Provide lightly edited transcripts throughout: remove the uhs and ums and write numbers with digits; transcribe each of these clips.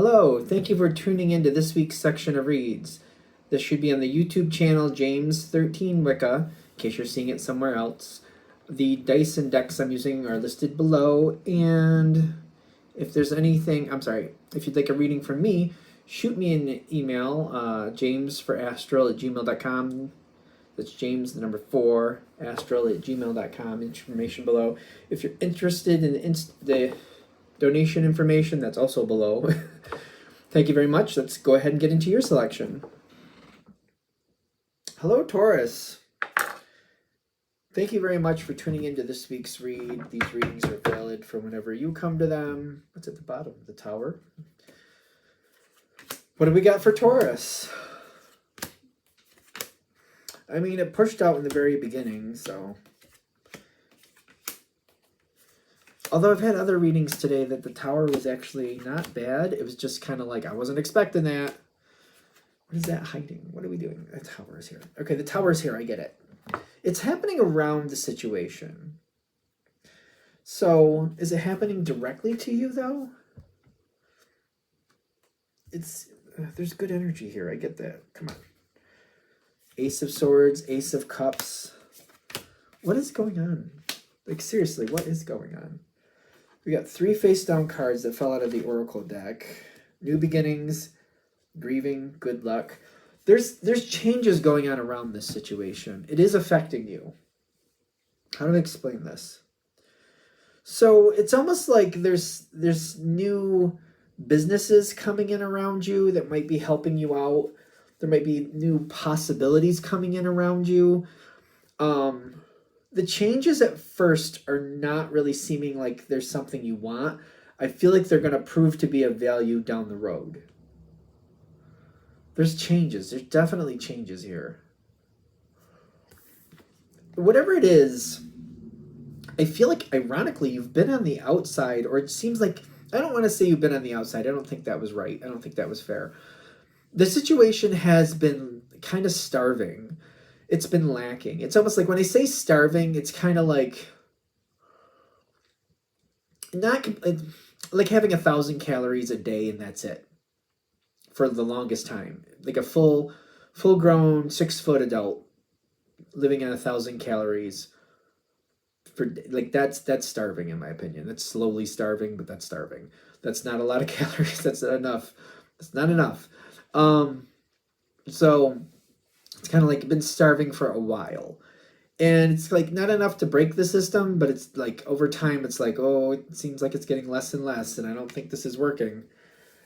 Hello, thank you for tuning into this week's section of reads. This should be on the YouTube channel James13 Wicca, in case you're seeing it somewhere else. The dice and decks I'm using are listed below, and if there's anything, if you'd like a reading from me, shoot me an email, jamesforastral@gmail.com. That's James, the number 4, astral@gmail.com, information below. If you're interested in the donation information, that's also below. Thank you very much. Let's go ahead and get into your selection. Hello, Taurus. Thank you very much for tuning into this week's read. These readings are valid for whenever you come to them. What's at the bottom? The Tower. What do we got for Taurus? I mean, it pushed out in the very beginning, so... Although I've had other readings today that the Tower was actually not bad. It was just kind of like, I wasn't expecting that. What is that hiding? What are we doing? The Tower is here. Okay, the Tower is here. I get it. It's happening around the situation. So, is it happening directly to you, though? There's good energy here. I get that. Come on. Ace of Swords, Ace of Cups. What is going on? Like, seriously, what is going on? We got 3 face-down cards that fell out of the Oracle deck. New beginnings, grieving, good luck. There's changes going on around this situation. It is affecting you. How do I explain this? So it's almost like there's new businesses coming in around you that might be helping you out. There might be new possibilities coming in around you. The changes at first are not really seeming like there's something you want. I feel like they're going to prove to be of value down the road. There's changes. There's definitely changes here. Whatever it is, I feel like, ironically, you've been on the outside, or it seems like, I don't want to say you've been on the outside. I don't think that was right. I don't think that was fair. The situation has been kind of starving. It's been lacking. It's almost like when I say starving, it's kind of like not like having 1,000 calories a day and that's it for the longest time. Like a full-grown 6-foot adult living on 1,000 calories for like that's starving in my opinion. That's slowly starving, but that's starving. That's not a lot of calories. That's not enough. It's not enough. So it's kind of like been starving for a while. And it's like not enough to break the system, but it's like over time, it's like, oh, it seems like it's getting less and less, and I don't think this is working.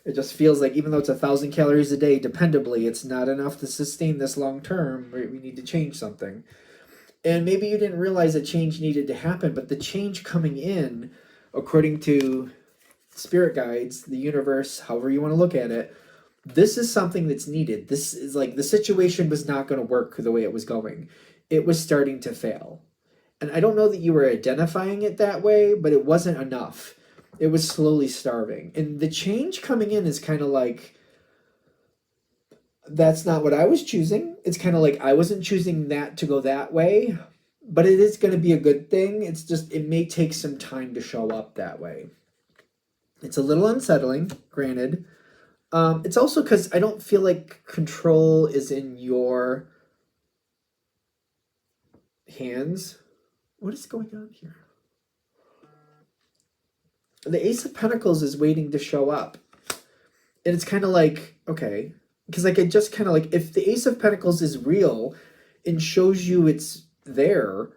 It just feels like even though it's 1,000 calories a day, dependably, it's not enough to sustain this long term. We need to change something. And maybe you didn't realize a change needed to happen, but the change coming in, according to spirit guides, the universe, however you want to look at it, this is something that's needed. This is like the situation was not going to work the way it was going. It was starting to fail. And I don't know that you were identifying it that way, but it wasn't enough. It was slowly starving. And the change coming in is kind of like, that's not what I was choosing. It's kind of like I wasn't choosing that to go that way, but it is going to be a good thing. It's just, it may take some time to show up that way. It's a little unsettling, granted. It's also because I don't feel like control is in your hands. What is going on here? The Ace of Pentacles is waiting to show up. And it's kind of like, okay. Because like, it just kind of like, if the Ace of Pentacles is real and shows you it's there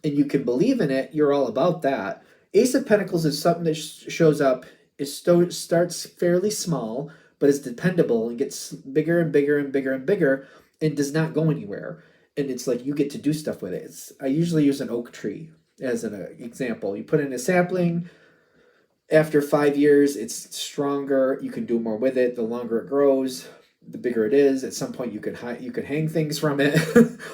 and you can believe in it, you're all about that. Ace of Pentacles is something that shows up. It starts fairly small, but is dependable and gets bigger and bigger and bigger and bigger and does not go anywhere. And it's like you get to do stuff with it. I usually use an oak tree as an example. You put in a sapling. After 5 years, it's stronger. You can do more with it. The longer it grows, the bigger it is. At some point, you could hang things from it.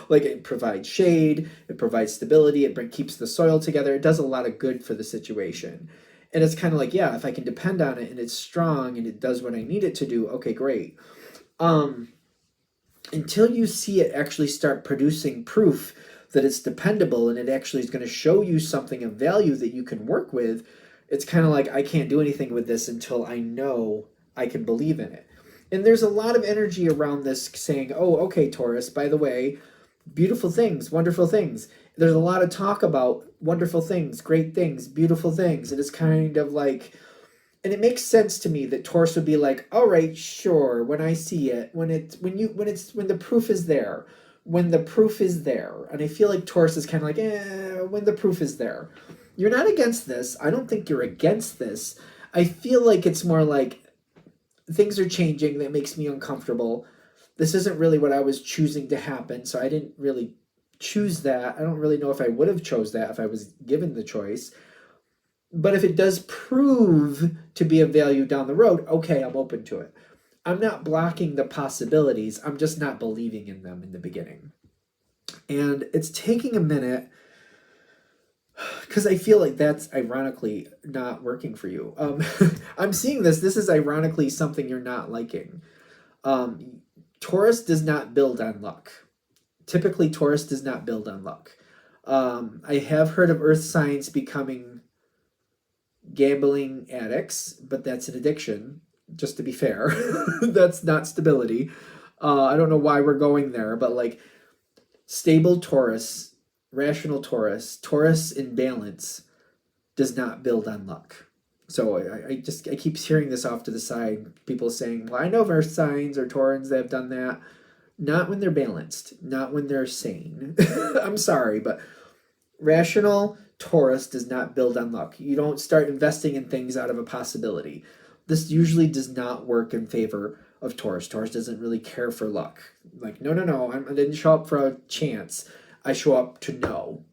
Like it provides shade. It provides stability. It keeps the soil together. It does a lot of good for the situation. And it's kind of like, yeah, if I can depend on it and it's strong and it does what I need it to do, okay, great. Until you see it actually start producing proof that it's dependable and it actually is going to show you something of value that you can work with, it's kind of like I can't do anything with this until I know I can believe in it. And there's a lot of energy around this saying, oh, okay, Taurus, by the way, beautiful things, wonderful things. There's a lot of talk about wonderful things, great things, beautiful things. And it's kind of like, and it makes sense to me that Taurus would be like, all right, sure, when I see it, when the proof is there, when the proof is there. And I feel like Taurus is kind of like, when the proof is there. You're not against this. I don't think you're against this. I feel like it's more like things are changing. That makes me uncomfortable. This isn't really what I was choosing to happen, so I didn't really choose that. I don't really know if I would have chose that if I was given the choice. But if it does prove to be of value down the road, okay, I'm open to it. I'm not blocking the possibilities. I'm just not believing in them in the beginning. And it's taking a minute because I feel like that's ironically not working for you. I'm seeing this. This is ironically something you're not liking. Taurus does not build on luck. Typically, Taurus does not build on luck. I have heard of earth signs becoming gambling addicts, but that's an addiction, just to be fair. That's not stability. I don't know why we're going there, but like stable Taurus, rational Taurus, Taurus in balance does not build on luck. So I keep hearing this off to the side. People saying, well, I know of earth signs or Taurans that have done that. Not when they're balanced, not when they're sane. I'm sorry, but rational Taurus does not build on luck. You don't start investing in things out of a possibility. This usually does not work in favor of Taurus. Taurus doesn't really care for luck. Like, no, I didn't show up for a chance. I show up to know.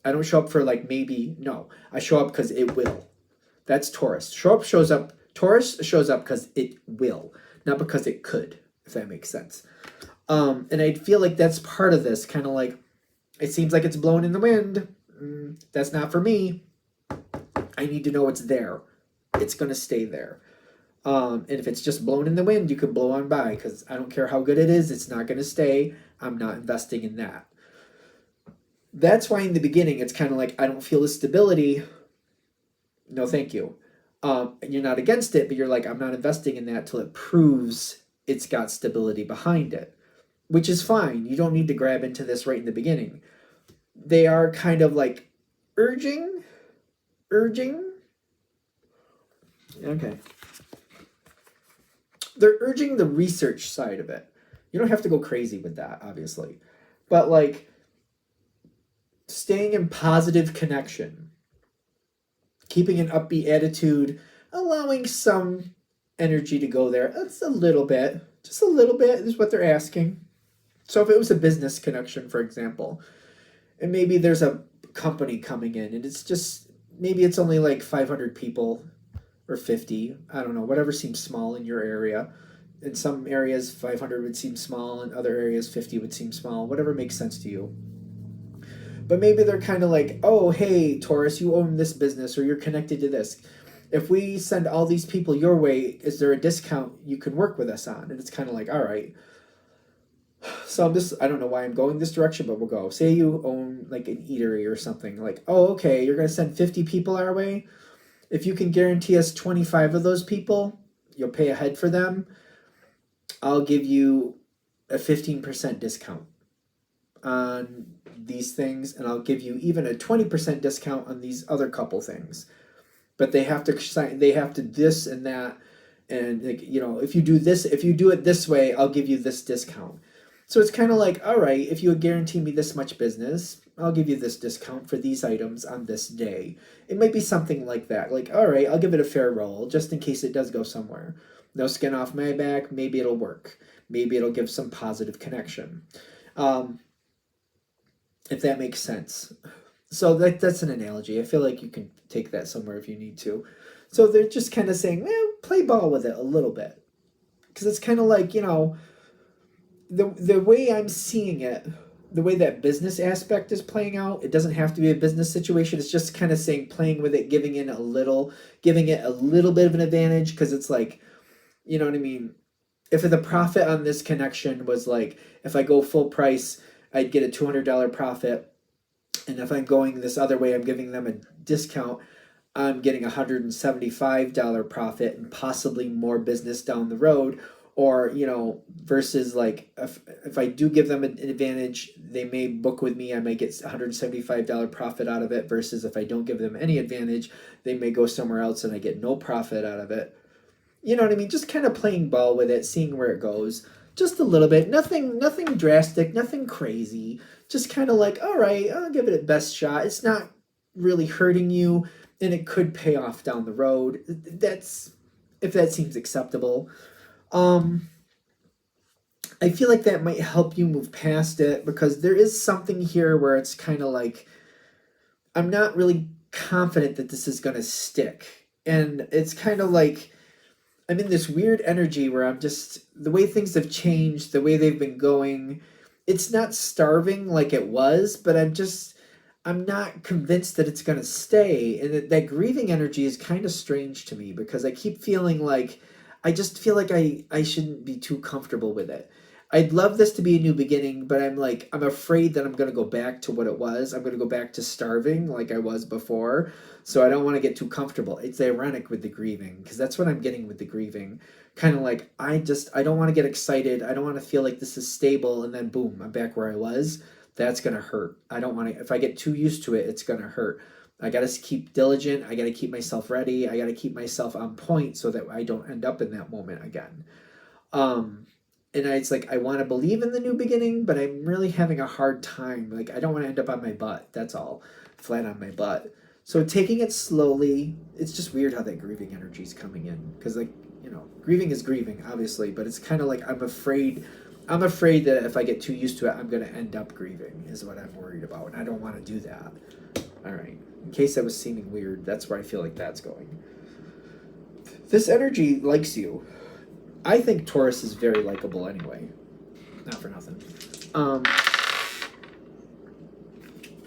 I don't show up for like maybe, no. I show up because it will. That's Taurus. Taurus shows up because it will, not because it could, if that makes sense. And I feel like that's part of this, kind of like, it seems like it's blown in the wind. That's not for me. I need to know it's there. It's going to stay there. And if it's just blown in the wind, you can blow on by, because I don't care how good it is. It's not going to stay. I'm not investing in that. That's why in the beginning, it's kind of like, I don't feel the stability. No, thank you. You're not against it, but you're like, I'm not investing in that till it proves it's got stability behind it, which is fine. You don't need to grab into this right in the beginning. They are kind of like urging. Okay. They're urging the research side of it. You don't have to go crazy with that, obviously. But like staying in positive connection, keeping an upbeat attitude, allowing some energy to go there. That's a little bit, just a little bit is what they're asking. So if it was a business connection, for example, and maybe there's a company coming in and it's just, maybe it's only like 500 people or 50, I don't know, whatever seems small in your area. In some areas, 500 would seem small. In other areas, 50 would seem small. Whatever makes sense to you. But maybe they're kind of like, oh, hey, Taurus, you own this business or you're connected to this. If we send all these people your way, is there a discount you can work with us on? And it's kind of like, all right. So I don't know why I'm going this direction, but we'll go. Say you own like an eatery or something. Like, oh, okay, you're going to send 50 people our way. If you can guarantee us 25 of those people, you'll pay ahead for them. I'll give you a 15% discount on these things, and I'll give you even a 20% discount on these other couple things. But they have to sign, they have to this and that, and like, you know, if you do it this way, I'll give you this discount. So it's kind of like, all right, if you would guarantee me this much business, I'll give you this discount for these items on this day. It might be something like that. Like, all right, I'll give it a fair roll just in case it does go somewhere. No skin off my back. Maybe it'll work. Maybe it'll give some positive connection. If that makes sense. So that's an analogy. I feel like you can take that somewhere if you need to. So they're just kind of saying, well, play ball with it a little bit. Because it's kind of like, you know, the way I'm seeing it, the way that business aspect is playing out, it doesn't have to be a business situation. It's just kind of saying playing with it, giving it a little bit of an advantage, because it's like, you know what I mean? If the profit on this connection was like, if I go full price, I'd get a $200 profit. And if I'm going this other way, I'm giving them a discount. I'm getting $175 profit and possibly more business down the road. Or, you know, versus like if I do give them an advantage, they may book with me, I might get $175 profit out of it, versus if I don't give them any advantage, they may go somewhere else and I get no profit out of it. You know what I mean? Just kind of playing ball with it, seeing where it goes. Just a little bit. Nothing drastic, nothing crazy. Just kind of like, all right, I'll give it a best shot. It's not really hurting you, and it could pay off down the road. That's if that seems acceptable. I feel like that might help you move past it, because there is something here where it's kind of like, I'm not really confident that this is going to stick. And it's kind of like, I'm in this weird energy where I'm just, the way things have changed, the way they've been going, it's not starving like it was, but I'm not convinced that it's going to stay. And that grieving energy is kind of strange to me, because I keep feeling like, I just feel like I shouldn't be too comfortable with it. I'd love this to be a new beginning, but I'm afraid that I'm going to go back to what it was. I'm going to go back to starving like I was before. So I don't want to get too comfortable. It's ironic with the grieving, because that's what I'm getting with the grieving. Kind of like, I don't want to get excited. I don't want to feel like this is stable and then boom, I'm back where I was. That's going to hurt. I don't want to, if I get too used to it, it's going to hurt. I got to keep diligent. I got to keep myself ready. I got to keep myself on point so that I don't end up in that moment again. And it's like, I want to believe in the new beginning, but I'm really having a hard time. Like, I don't want to end up on my butt. That's all. Flat on my butt. So taking it slowly, it's just weird how that grieving energy is coming in. Because, like, you know, grieving is grieving, obviously. But it's kind of like, I'm afraid that if I get too used to it, I'm going to end up grieving, is what I'm worried about. And I don't want to do that. All right. In case that was seeming weird, that's where I feel like that's going. This energy likes you. I think Taurus is very likable anyway. Not for nothing.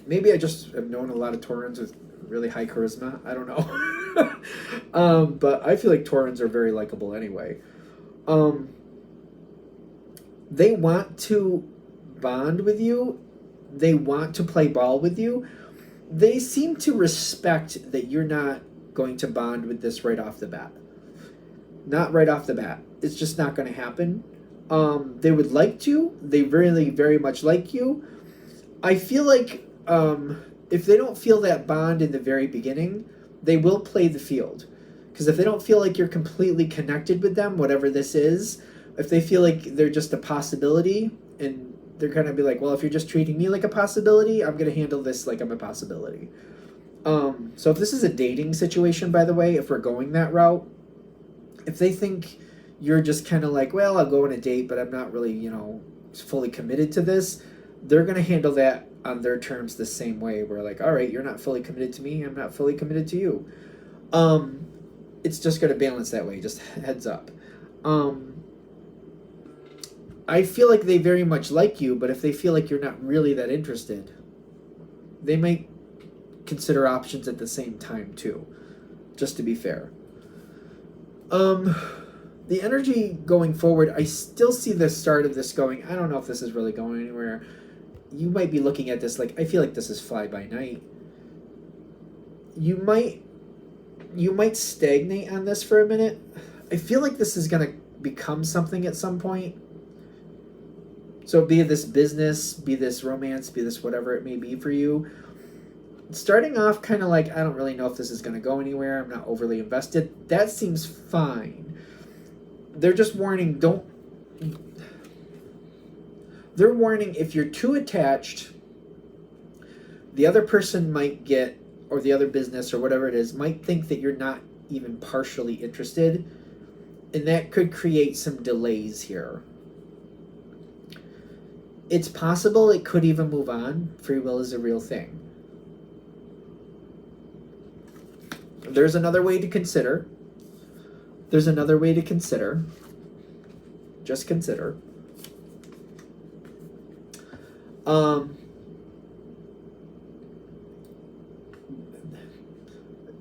Maybe I just have known a lot of Taurans with really high charisma. I don't know. But I feel like Taurans are very likable anyway. They want to bond with you. They want to play ball with you. They seem to respect that you're not going to bond with this right off the bat. Not right off the bat. It's just not going to happen. They would like to. They really, very much like you. I feel like if they don't feel that bond in the very beginning, they will play the field. Because if they don't feel like you're completely connected with them, whatever this is, if they feel like they're just a possibility, and they're going to be like, well, if you're just treating me like a possibility, I'm going to handle this like I'm a possibility. So if this is a dating situation, by the way, if we're going that route, if they think you're just kind of like, well, I'll go on a date, but I'm not really, you know, fully committed to this, they're going to handle that on their terms the same way. We're like, all right, you're not fully committed to me, I'm not fully committed to you. It's just going to balance that way, just heads up. I feel like they very much like you, but if they feel like you're not really that interested, they might consider options at the same time too, just to be fair. The energy going forward, I still see the start of this going, I don't know if this is really going anywhere. You might be looking at this like, I feel like this is fly by night. You might stagnate on this for a minute. I feel like this is going to become something at some point. So be this business, be this romance, be this whatever it may be for you. Starting off kind of like, I don't really know if this is going to go anywhere. I'm not overly invested. That seems fine. They're just warning, they're warning if you're too attached, the other person might get, or the other business or whatever it is, might think that you're not even partially interested. And that could create some delays here. It's possible it could even move on. Free will is a real thing. There's another way to consider. There's another way to consider. Just consider.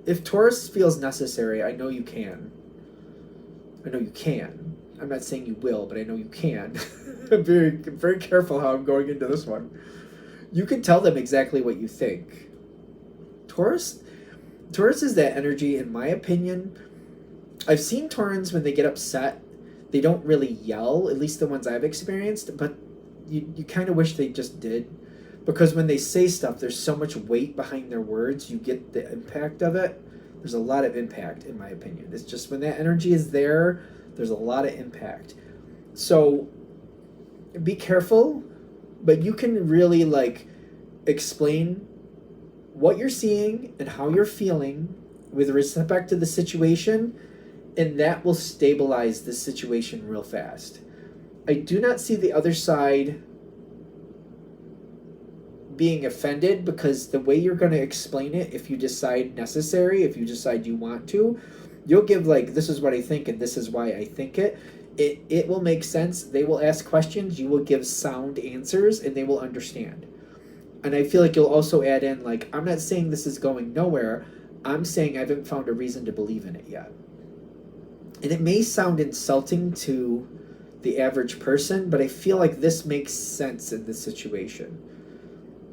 If Taurus feels necessary, I know you can. I know you can. I'm not saying you will, but I know you can. I'm very, very careful how I'm going into this one. You can tell them exactly what you think. Taurus, Taurus is that energy, in my opinion. I've seen Taurans when they get upset, they don't really yell, at least the ones I've experienced, but you kind of wish they just did. Because when they say stuff, there's so much weight behind their words, you get the impact of it. There's a lot of impact, in my opinion. It's just when that energy is there, there's a lot of impact. So be careful, but you can really like explain what you're seeing and how you're feeling with respect to the situation, and that will stabilize the situation real fast. I do not see the other side being offended, because the way you're going to explain it, if you decide necessary, if you decide you want to, you'll give like, this is what I think and this is why I think it. It will make sense. They will ask questions, you will give sound answers, and they will understand. And I feel like you'll also add in like, I'm not saying this is going nowhere, I'm saying I haven't found a reason to believe in it yet. And it may sound insulting to the average person, but I feel like this makes sense in this situation.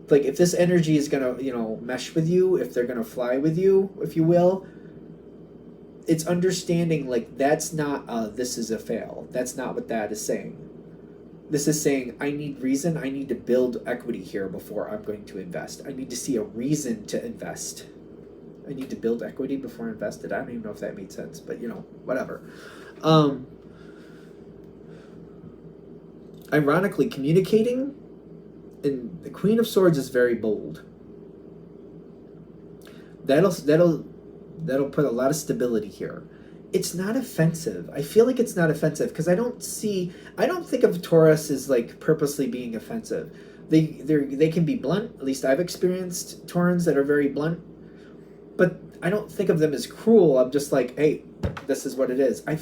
Like, if this energy is going to, you know, mesh with you, if they're going to fly with you, if you will, it's understanding, like, that's not, this is a fail. That's not what that is saying. This is saying, I need reason, I need to build equity here before I'm going to invest. I need to see a reason to invest. I need to build equity before I invested. I don't even know if that made sense, but, you know, whatever. Ironically, communicating, and the Queen of Swords is very bold. That'll put a lot of stability here. It's not offensive. I feel like it's not offensive because I don't think of Taurus as like purposely being offensive. They can be blunt. At least I've experienced Taurans that are very blunt, but I don't think of them as cruel. I'm just like, hey, this is what it is. I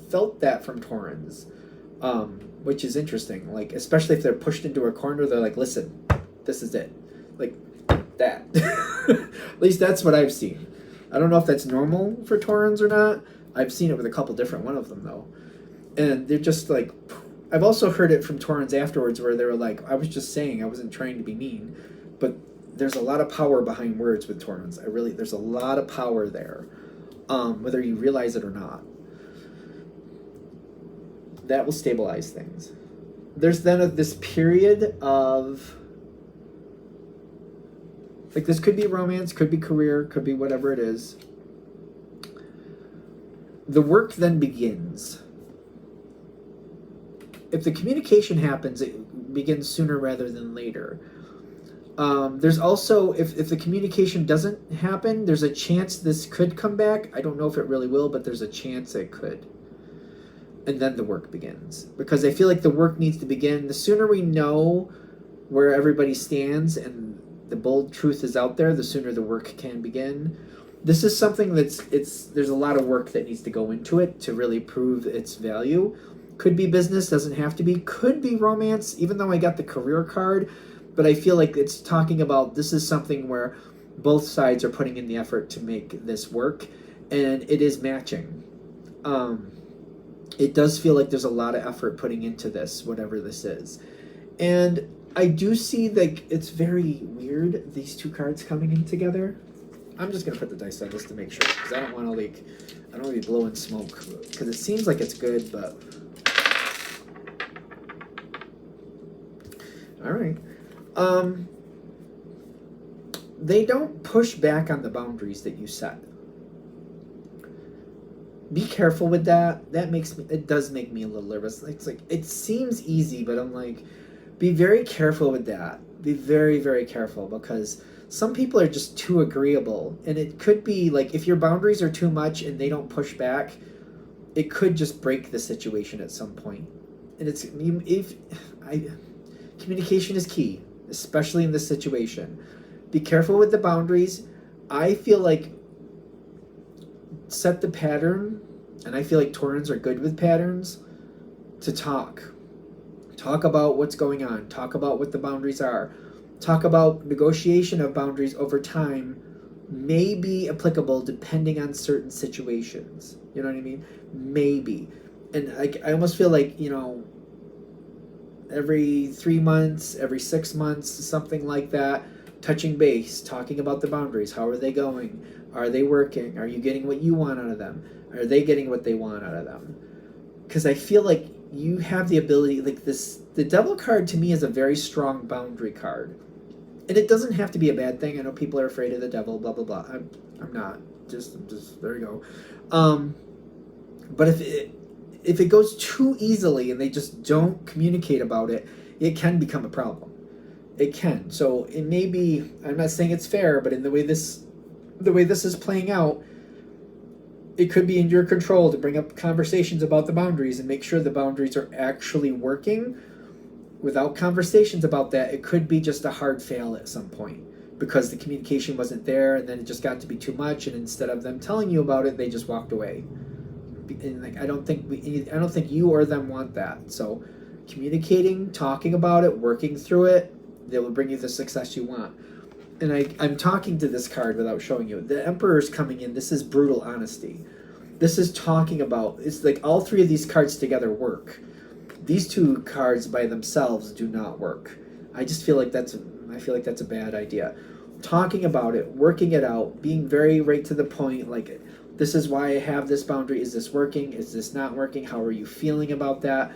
felt that from Taurans, which is interesting. Like, especially if they're pushed into a corner, they're like, listen, this is it. Like that. At least that's what I've seen. I don't know if that's normal for Taurans or not. I've seen it with a couple different one of them though. And they're just like, I've also heard it from Taurans afterwards where they were like, I was just saying, I wasn't trying to be mean. But there's a lot of power behind words with Taurans. There's a lot of power there, whether you realize it or not. That will stabilize things. There's then this period of, like, this could be romance, could be career, could be whatever it is. The work then begins. If the communication happens, it begins sooner rather than later. There's also, if the communication doesn't happen, there's a chance this could come back. I don't know if it really will, but there's a chance it could. And then the work begins. Because I feel like the work needs to begin. The sooner we know where everybody stands and the bold truth is out there, the sooner the work can begin. This is something there's a lot of work that needs to go into it to really prove its value. Could be business, doesn't have to be. Could be romance, even though I got the career card. But I feel like it's talking about this is something where both sides are putting in the effort to make this work. And it is matching. It does feel like there's a lot of effort putting into this, whatever this is. And I do see like it's very weird, these two cards coming in together. I'm just going to put the dice on this to make sure, because I don't want to I don't want to be blowing smoke, because it seems like it's good, but... Alright. They don't push back on the boundaries that you set. Be careful with that. It does make me a little nervous. It's like, it seems easy, but I'm like, be very careful with that. Be very, very careful, because some people are just too agreeable. And it could be like, if your boundaries are too much and they don't push back, it could just break the situation at some point. And communication is key, especially in this situation. Be careful with the boundaries. I feel like set the pattern, and I feel like Taurans are good with patterns, to talk about what's going on, talk about what the boundaries are, talk about negotiation of boundaries over time may be applicable depending on certain situations. You know what I mean? Maybe. And I almost feel like, you know, every 3 months, every 6 months, something like that, touching base, talking about the boundaries. How are they going? Are they working? Are you getting what you want out of them? Are they getting what they want out of them? Because I feel like you have the ability, like this, the Devil card to me is a very strong boundary card. And it doesn't have to be a bad thing. I know people are afraid of the devil, blah, blah, blah. I'm not. Just there you go. But if it goes too easily and they just don't communicate about it, it can become a problem. It can. So it may be, I'm not saying it's fair, but in the way this is playing out, it could be in your control to bring up conversations about the boundaries and make sure the boundaries are actually working. Without conversations about that, it could be just a hard fail at some point because the communication wasn't there, and then it just got to be too much, and instead of them telling you about it, they just walked away. And like I don't think you or them want that. So communicating, talking about it, working through it, they will bring you the success you want. And I'm talking to this card without showing you. The Emperor's coming in. This is brutal honesty. This is talking about, it's like all three of these cards together work. These two cards by themselves do not work. I feel like that's a bad idea. Talking about it, working it out, being very right to the point, like, this is why I have this boundary. Is this working? Is this not working? How are you feeling about that?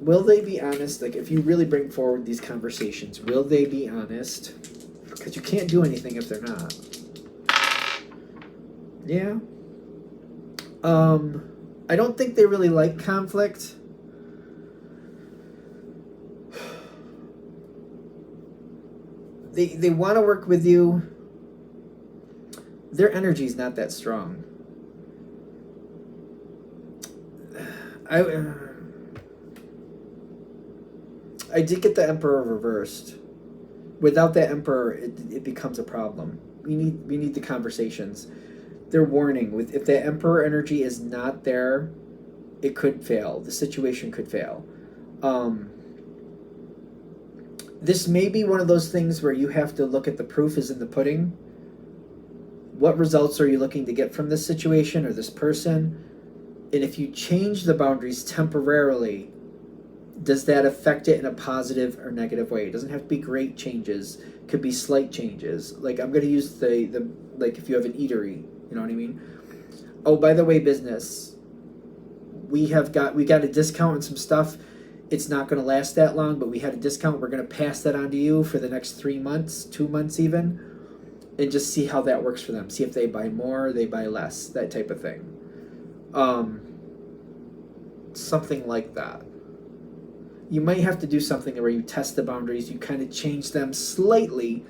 Will they be honest? Like, if you really bring forward these conversations, will they be honest? Because you can't do anything if they're not. Yeah. I don't think they really like conflict. They want to work with you. Their energy is not that strong. I did get the Emperor reversed. Without that Emperor, it becomes a problem. We need the conversations. They're warning. If that Emperor energy is not there, it could fail. The situation could fail. This may be one of those things where you have to look at the proof is in the pudding. What results are you looking to get from this situation or this person? And if you change the boundaries temporarily, does that affect it in a positive or negative way? It doesn't have to be great changes. It could be slight changes. Like, I'm going to use the like if you have an eatery, you know what I mean? Oh, by the way, business, we got a discount on some stuff. It's not going to last that long, but we had a discount. We're going to pass that on to you for the next 3 months, 2 months even, and just see how that works for them. See if they buy more, they buy less, that type of thing. Something like that. You might have to do something where you test the boundaries, you kind of change them slightly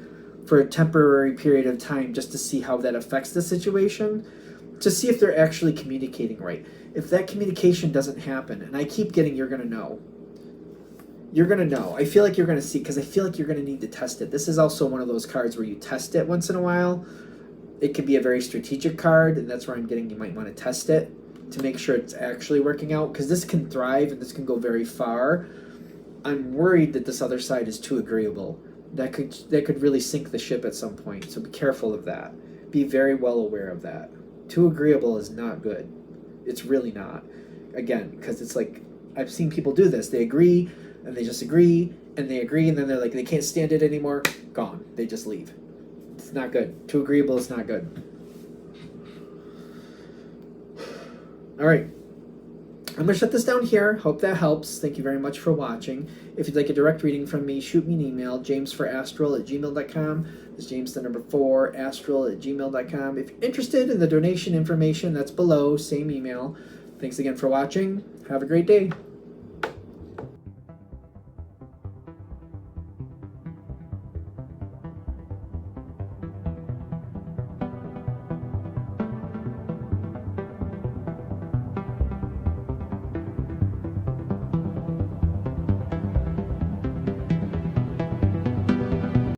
for a temporary period of time just to see how that affects the situation, to see if they're actually communicating right. If that communication doesn't happen, and I keep getting, you're going to know. You're going to know. I feel like you're going to see, because I feel like you're going to need to test it. This is also one of those cards where you test it once in a while. It can be a very strategic card, and that's where I'm getting you might want to test it to make sure it's actually working out, because this can thrive and this can go very far. I'm worried that this other side is too agreeable. That could really sink the ship at some point, so be careful of that. Be very well aware of that. Too agreeable is not good. It's really not. Again, because it's like, I've seen people do this. They agree, and they just agree, and they agree, and then they're like, they can't stand it anymore. Gone. They just leave. It's not good. Too agreeable is not good. All right. I'm going to shut this down here. Hope that helps. Thank you very much for watching. If you'd like a direct reading from me, shoot me an email, jamesforastral@gmail.com. That's James, the number 4, astral@gmail.com. If you're interested in the donation information, that's below, same email. Thanks again for watching. Have a great day.